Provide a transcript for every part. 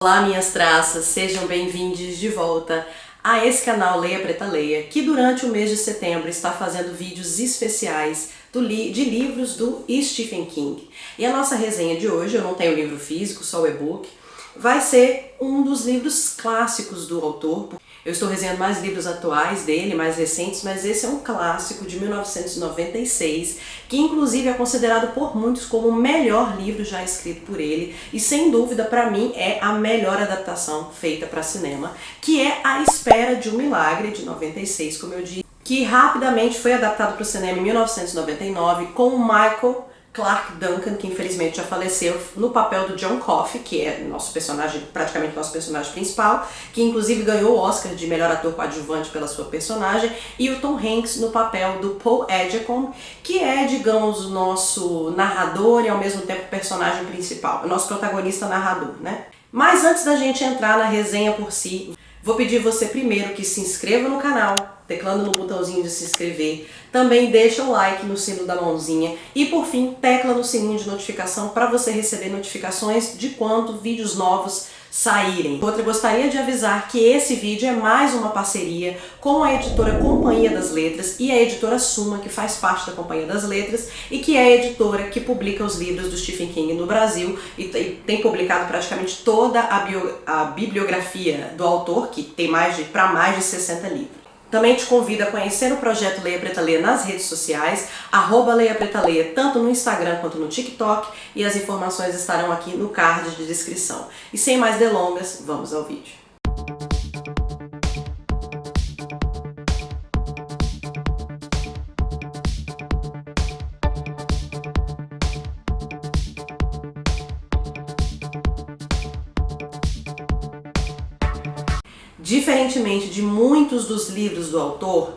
Olá, minhas traças, sejam bem-vindos de volta a esse canal Leia Preta Leia, que durante o mês de setembro está fazendo vídeos especiais de livros do Stephen King. E a nossa resenha de hoje, eu não tenho livro físico, só o e-book, vai ser um dos livros clássicos do autor. Eu estou resenhando mais livros atuais dele, mais recentes, mas esse é um clássico de 1996, que inclusive é considerado por muitos como o melhor livro já escrito por ele, e sem dúvida para mim é a melhor adaptação feita para cinema, que é A Espera de um Milagre, de 96, como eu disse, que rapidamente foi adaptado para o cinema em 1999 com o Michael Clarke Duncan, que infelizmente já faleceu, no papel do John Coffey, que é nosso personagem, praticamente nosso personagem principal, que inclusive ganhou o Oscar de melhor ator coadjuvante pela sua personagem, e o Tom Hanks no papel do Paul Edgecombe, que é, digamos, o nosso narrador e ao mesmo tempo personagem principal, o nosso protagonista narrador, né? Mas antes da gente entrar na resenha por si, vou pedir você primeiro que se inscreva no canal, teclando no botãozinho de se inscrever, também deixa o like no símbolo da mãozinha e por fim tecla no sininho de notificação para você receber notificações de quando vídeos novos saírem. Outra, gostaria de avisar que esse vídeo é mais uma parceria com a editora Companhia das Letras e a editora Suma, que faz parte da Companhia das Letras e que é a editora que publica os livros do Stephen King no Brasil e tem publicado praticamente toda a bibliografia do autor, que tem mais de 60 livros. Também te convido a conhecer o projeto Leia Preta Leia nas redes sociais, @Leia Preta Leia, tanto no Instagram quanto no TikTok, e as informações estarão aqui no card de descrição. E sem mais delongas, vamos ao vídeo. Diferentemente de muitos dos livros do autor,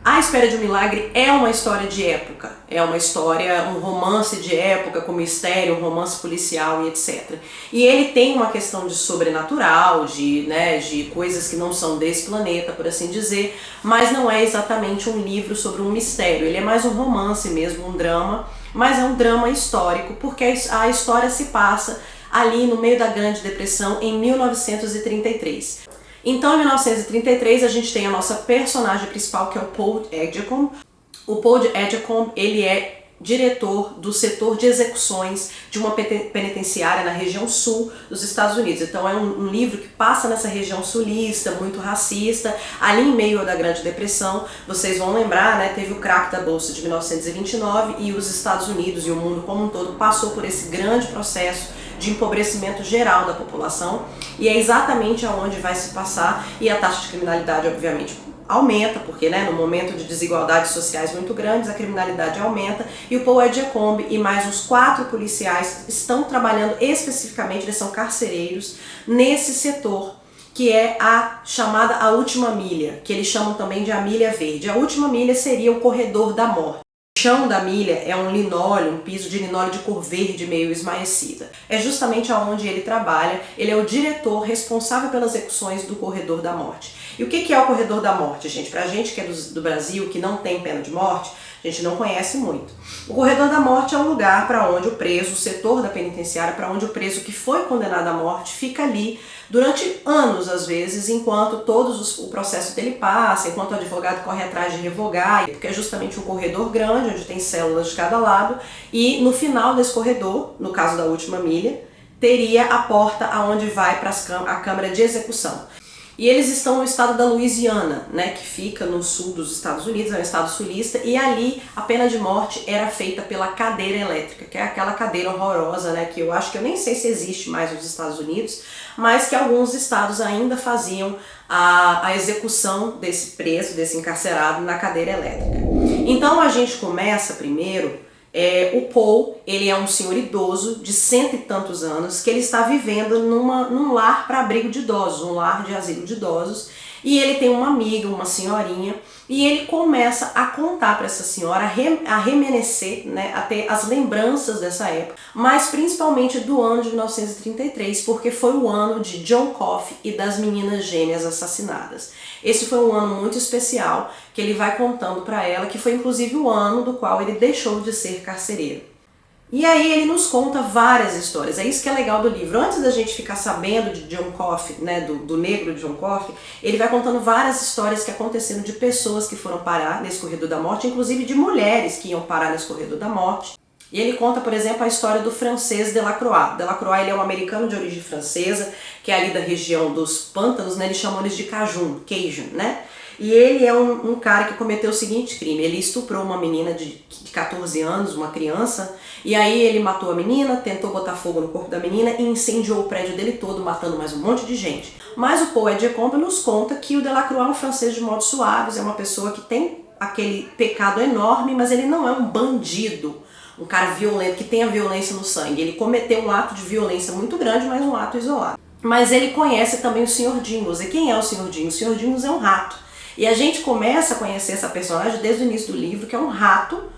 A Espera de um Milagre é uma história de época, é uma história, um romance de época com mistério, um romance policial e etc. E ele tem uma questão de sobrenatural, de coisas que não são desse planeta, por assim dizer, mas não é exatamente um livro sobre um mistério, ele é mais um romance mesmo, um drama, mas é um drama histórico, porque a história se passa ali no meio da Grande Depressão em 1933. Então, em 1933, a gente tem a nossa personagem principal, que é o Paul Edgecombe. O Paul Edgecombe, ele é diretor do setor de execuções de uma penitenciária na região sul dos Estados Unidos. Então é um livro que passa nessa região sulista, muito racista, ali em meio da Grande Depressão. Vocês vão lembrar, né, teve o crack da Bolsa de 1929 e os Estados Unidos e o mundo como um todo passou por esse grande processo de empobrecimento geral da população, e é exatamente aonde vai se passar, e a taxa de criminalidade obviamente aumenta, porque no momento de desigualdades sociais muito grandes, a criminalidade aumenta, e o Paul Edgecombe e mais uns 4 policiais estão trabalhando especificamente, eles são carcereiros, nesse setor, que é a chamada A Última Milha, que eles chamam também de a Milha Verde. A Última Milha seria o corredor da morte. O chão da milha é um linóleo, um piso de linóleo de cor verde meio esmaecida. É justamente aonde ele trabalha, ele é o diretor responsável pelas execuções do corredor da morte. E o que é o corredor da morte, gente? Pra gente que é do Brasil, que não tem pena de morte, a gente não conhece muito. O corredor da morte é um lugar para onde o preso, o setor da penitenciária, para onde o preso que foi condenado à morte fica ali durante anos, às vezes, enquanto o processo dele passa, enquanto o advogado corre atrás de revogar, porque é justamente um corredor grande, onde tem células de cada lado, e no final desse corredor, no caso da Última Milha, teria a porta aonde vai para a câmara de execução. E eles estão no estado da Louisiana, que fica no sul dos Estados Unidos, é um estado sulista, e ali a pena de morte era feita pela cadeira elétrica, que é aquela cadeira horrorosa, que eu acho que eu nem sei se existe mais nos Estados Unidos, mas que alguns estados ainda faziam a execução desse preso, desse encarcerado, na cadeira elétrica. Então a gente começa primeiro. O Paul, ele é um senhor idoso de 100 e tantos anos, que ele está vivendo num lar para abrigo de idosos, um lar de asilo de idosos, e ele tem uma amiga, uma senhorinha, e ele começa a contar para essa senhora, a reminiscer, a ter as lembranças dessa época, mas principalmente do ano de 1933, porque foi o ano de John Coffey e das meninas gêmeas assassinadas. Esse foi um ano muito especial que ele vai contando para ela, que foi inclusive o ano do qual ele deixou de ser carcereiro. E aí ele nos conta várias histórias, é isso que é legal do livro. Antes da gente ficar sabendo de John Coffey, né, do negro John Coffey, ele vai contando várias histórias que aconteceram de pessoas que foram parar nesse corredor da morte, inclusive de mulheres que iam parar nesse corredor da morte. E ele conta, por exemplo, a história do francês Delacroix. Delacroix, ele é um americano de origem francesa, que é ali da região dos pântanos, né, eles chamam eles de Cajun, né? E ele é um cara que cometeu o seguinte crime: ele estuprou uma menina de 14 anos, uma criança, e aí ele matou a menina, tentou botar fogo no corpo da menina e incendiou o prédio dele todo, matando mais um monte de gente. Mas o Paul Edgecombe nos conta que o Delacroix é um francês de modos suaves, é uma pessoa que tem aquele pecado enorme, mas ele não é um bandido, um cara violento, que tem a violência no sangue. Ele cometeu um ato de violência muito grande, mas um ato isolado. Mas ele conhece também o Sr. Jingles. E quem é o Sr. Jingles? O Sr. Jingles é um rato. E a gente começa a conhecer essa personagem desde o início do livro, que é um rato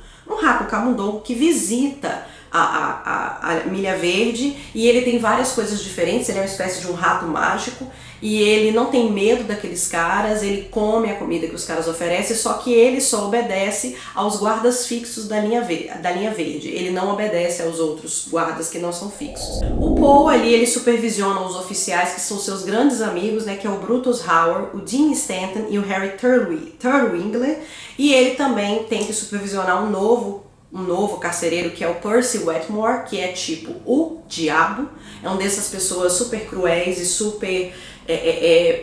camundongo que visita a Milha Verde, e ele tem várias coisas diferentes. Ele é uma espécie de um rato mágico, e ele não tem medo daqueles caras, ele come a comida que os caras oferecem, só que ele só obedece aos guardas fixos da linha verde, ele não obedece aos outros guardas que não são fixos. O Paul ali, ele supervisiona os oficiais que são seus grandes amigos, né, que é o Brutus Howard, o Dean Stanton e o Harry Terwilliger, e ele também tem que supervisionar um novo carcereiro, que é o Percy Wetmore, que é tipo o diabo, é um dessas pessoas super cruéis e super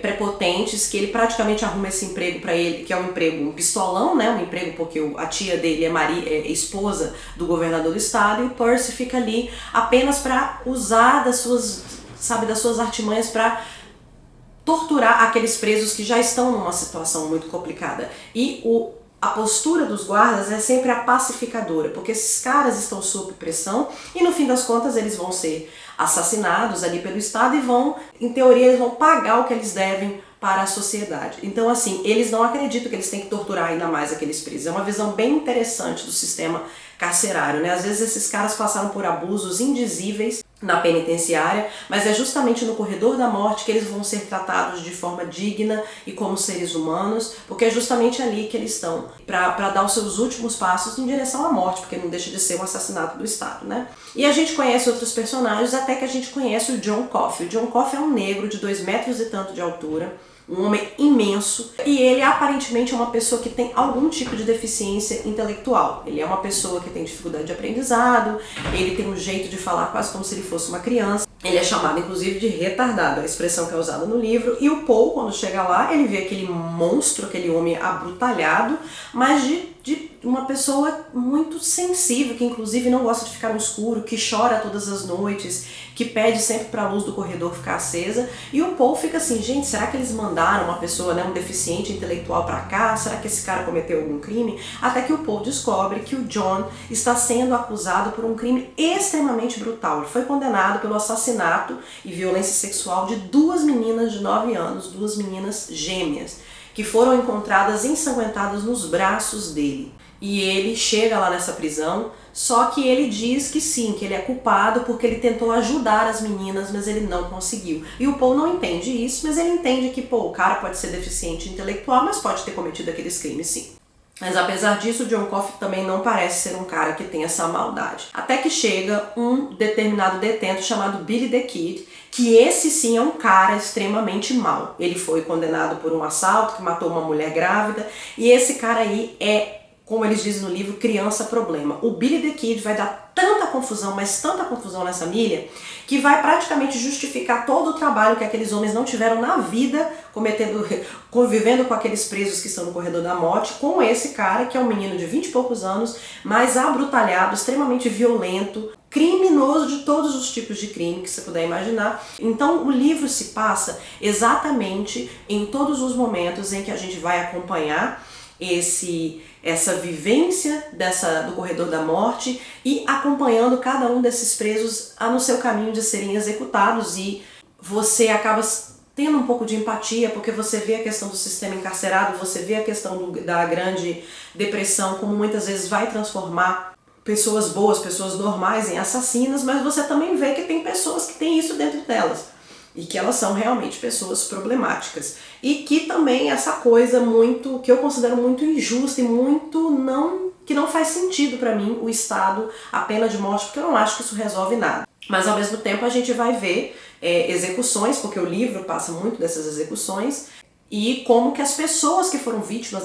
prepotentes, que ele praticamente arruma esse emprego para ele, que é um emprego, um pistolão, né, um emprego porque a tia dele é esposa do governador do estado, e o Percy fica ali apenas para usar das suas artimanhas para torturar aqueles presos que já estão numa situação muito complicada. E a postura dos guardas é sempre a pacificadora, porque esses caras estão sob pressão e no fim das contas eles vão ser assassinados ali pelo Estado e vão, em teoria, eles vão pagar o que eles devem para a sociedade. Então, assim, eles não acreditam que eles têm que torturar ainda mais aqueles presos. É uma visão bem interessante do sistema carcerário, né? Às vezes esses caras passaram por abusos indizíveis na penitenciária, mas é justamente no corredor da morte que eles vão ser tratados de forma digna e como seres humanos, porque é justamente ali que eles estão para dar os seus últimos passos em direção à morte, porque não deixa de ser um assassinato do Estado, né? E a gente conhece outros personagens até que a gente conhece o John Coffey. O John Coffey é um negro de 2 metros e tanto de altura, um homem imenso, e ele aparentemente é uma pessoa que tem algum tipo de deficiência intelectual. Ele é uma pessoa que tem dificuldade de aprendizado, ele tem um jeito de falar quase como se ele fosse uma criança. Ele é chamado inclusive de retardado, a expressão que é usada no livro, e o Paul, quando chega lá, ele vê aquele monstro, aquele homem abrutalhado, mas de uma pessoa muito sensível, que inclusive não gosta de ficar no escuro, que chora todas as noites, que pede sempre para a luz do corredor ficar acesa. E o Paul fica assim: gente, será que eles mandaram uma pessoa, né, um deficiente intelectual para cá? Será que esse cara cometeu algum crime? Até que o Paul descobre que o John está sendo acusado por um crime extremamente brutal. Ele foi condenado pelo assassinato e violência sexual de 2 meninas de 9 anos, 2 meninas gêmeas, que foram encontradas ensanguentadas nos braços dele. E ele chega lá nessa prisão, só que ele diz que sim, que ele é culpado porque ele tentou ajudar as meninas, mas ele não conseguiu. E o Paul não entende isso, mas ele entende que, pô, o cara pode ser deficiente intelectual, mas pode ter cometido aqueles crimes sim. Mas apesar disso, o John Coffey também não parece ser um cara que tem essa maldade. Até que chega um determinado detento chamado Billy the Kid, que esse sim é um cara extremamente mau. Ele foi condenado por um assalto que matou uma mulher grávida, e esse cara aí é, como eles dizem no livro, criança problema. O Billy the Kid vai dar tanta confusão, mas tanta confusão nessa milha, que vai praticamente justificar todo o trabalho que aqueles homens não tiveram na vida, convivendo com aqueles presos que estão no corredor da morte, com esse cara, que é um menino de 20 e poucos anos, mas abrutalhado, extremamente violento, criminoso de todos os tipos de crime que você puder imaginar. Então o livro se passa exatamente em todos os momentos em que a gente vai acompanhar essa vivência do corredor da morte e acompanhando cada um desses presos no seu caminho de serem executados, e você acaba tendo um pouco de empatia, porque você vê a questão do sistema encarcerado, você vê a questão da grande depressão, como muitas vezes vai transformar pessoas boas, pessoas normais em assassinas, mas você também vê que tem pessoas que têm isso dentro delas e que elas são realmente pessoas problemáticas. E que também essa coisa muito, que eu considero muito injusta e muito não que não faz sentido para mim o Estado, a pena de morte, porque eu não acho que isso resolve nada. Mas ao mesmo tempo a gente vai ver execuções, porque o livro passa muito dessas execuções, e como que as pessoas que foram vítimas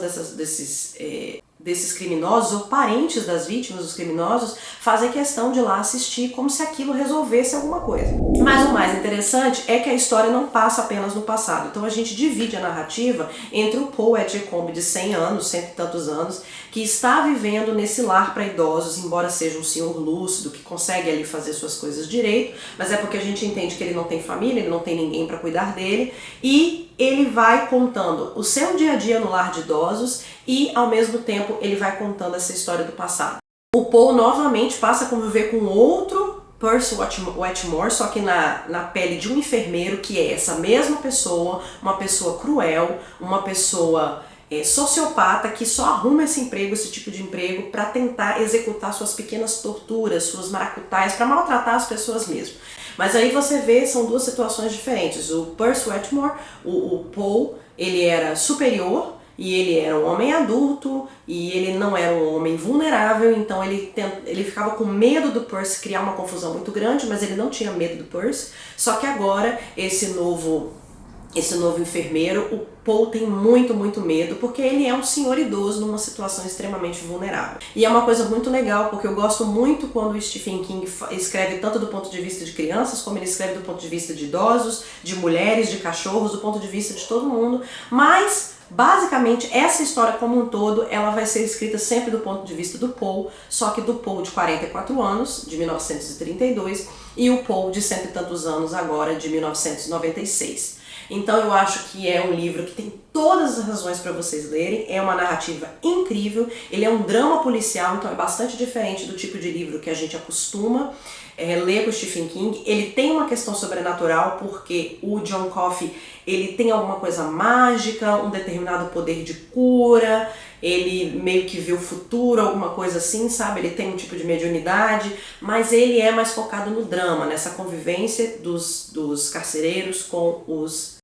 desses criminosos, ou parentes das vítimas dos criminosos, fazem questão de ir lá assistir como se aquilo resolvesse alguma coisa. Mas o mais interessante é que a história não passa apenas no passado. Então a gente divide a narrativa entre o Paul Edgecombe de 100 anos, cento e tantos anos, que está vivendo nesse lar para idosos, embora seja um senhor lúcido, que consegue ali fazer suas coisas direito, mas é porque a gente entende que ele não tem família, ele não tem ninguém para cuidar dele, e ele vai contando o seu dia a dia no lar de idosos e, ao mesmo tempo, ele vai contando essa história do passado. O Paul novamente passa a conviver com outro Percy Wetmore, só que na pele de um enfermeiro, que é essa mesma pessoa, uma pessoa cruel, uma pessoa sociopata, que só arruma esse tipo de emprego para tentar executar suas pequenas torturas, suas maracutaias, para maltratar as pessoas mesmo. Mas aí você vê, são duas situações diferentes. O Percy Wetmore, o Paul, ele era superior e ele era um homem adulto e ele não era um homem vulnerável, então ele ficava com medo do Percy criar uma confusão muito grande, mas ele não tinha medo do Percy. Só que agora esse novo enfermeiro, o Paul tem muito medo, porque ele é um senhor idoso numa situação extremamente vulnerável. E é uma coisa muito legal, porque eu gosto muito quando o Stephen King escreve tanto do ponto de vista de crianças, como ele escreve do ponto de vista de idosos, de mulheres, de cachorros, do ponto de vista de todo mundo, mas basicamente essa história como um todo, ela vai ser escrita sempre do ponto de vista do Paul, só que do Paul de 44 anos, de 1932, e o Paul de cento e tantos anos agora, de 1996. Então eu acho que é um livro que tem todas as razões para vocês lerem, é uma narrativa incrível, ele é um drama policial, então é bastante diferente do tipo de livro que a gente acostuma ler com o Stephen King. Ele tem uma questão sobrenatural porque o John Coffey, ele tem alguma coisa mágica, um determinado poder de cura, ele meio que vê o futuro, alguma coisa assim, sabe? Ele tem um tipo de mediunidade, mas ele é mais focado no drama, nessa convivência dos carcereiros com os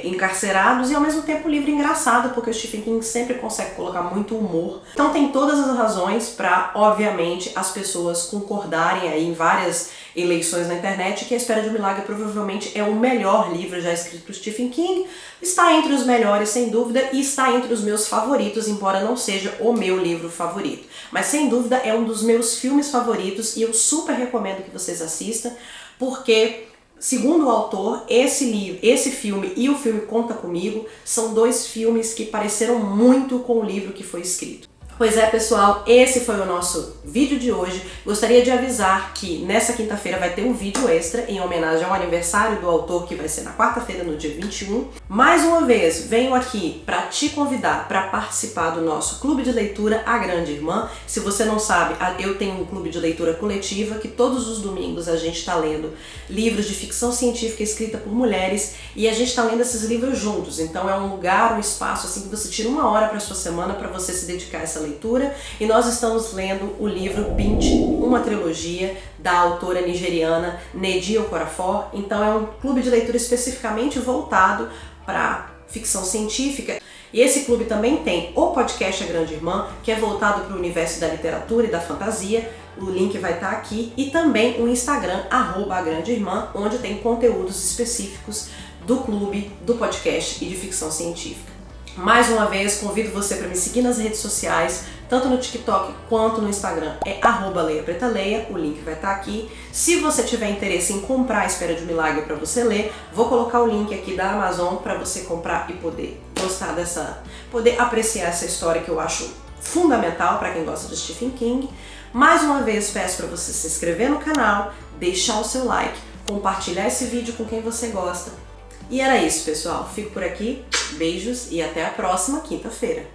encarcerados, e ao mesmo tempo um livro engraçado, porque o Stephen King sempre consegue colocar muito humor. Então tem todas as razões para, obviamente, as pessoas concordarem aí em várias eleições na internet que A Espera de um Milagre provavelmente é o melhor livro já escrito por Stephen King. Está entre os melhores, sem dúvida, e está entre os meus favoritos, embora não seja o meu livro favorito. Mas sem dúvida é um dos meus filmes favoritos e eu super recomendo que vocês assistam, porque segundo o autor, esse filme e o filme Conta Comigo são dois filmes que pareceram muito com o livro que foi escrito. Pois é, pessoal, esse foi o nosso vídeo de hoje. Gostaria de avisar que nessa quinta-feira vai ter um vídeo extra em homenagem ao aniversário do autor, que vai ser na quarta-feira, no dia 21. Mais uma vez, venho aqui para te convidar para participar do nosso clube de leitura A Grande Irmã. Se você não sabe, eu tenho um clube de leitura coletiva que todos os domingos a gente está lendo livros de ficção científica escrita por mulheres e a gente está lendo esses livros juntos. Então é um lugar, um espaço assim que você tira uma hora para sua semana para você se dedicar a essa leitura, e nós estamos lendo o livro Bint, uma trilogia da autora nigeriana Nnedi Okorafor. Então é um clube de leitura especificamente voltado para ficção científica. E esse clube também tem o podcast A Grande Irmã, que é voltado para o universo da literatura e da fantasia. O link vai estar aqui, e também o Instagram @agrandeirmã, onde tem conteúdos específicos do clube, do podcast e de ficção científica. Mais uma vez, convido você para me seguir nas redes sociais, tanto no TikTok quanto no Instagram, é @leiapretaleia, o link vai estar aqui. Se você tiver interesse em comprar A Espera de um Milagre para você ler, vou colocar o link aqui da Amazon para você comprar e poder gostar poder apreciar essa história que eu acho fundamental para quem gosta de Stephen King. Mais uma vez, peço para você se inscrever no canal, deixar o seu like, compartilhar esse vídeo com quem você gosta. E era isso, pessoal. Fico por aqui, beijos e até a próxima quinta-feira.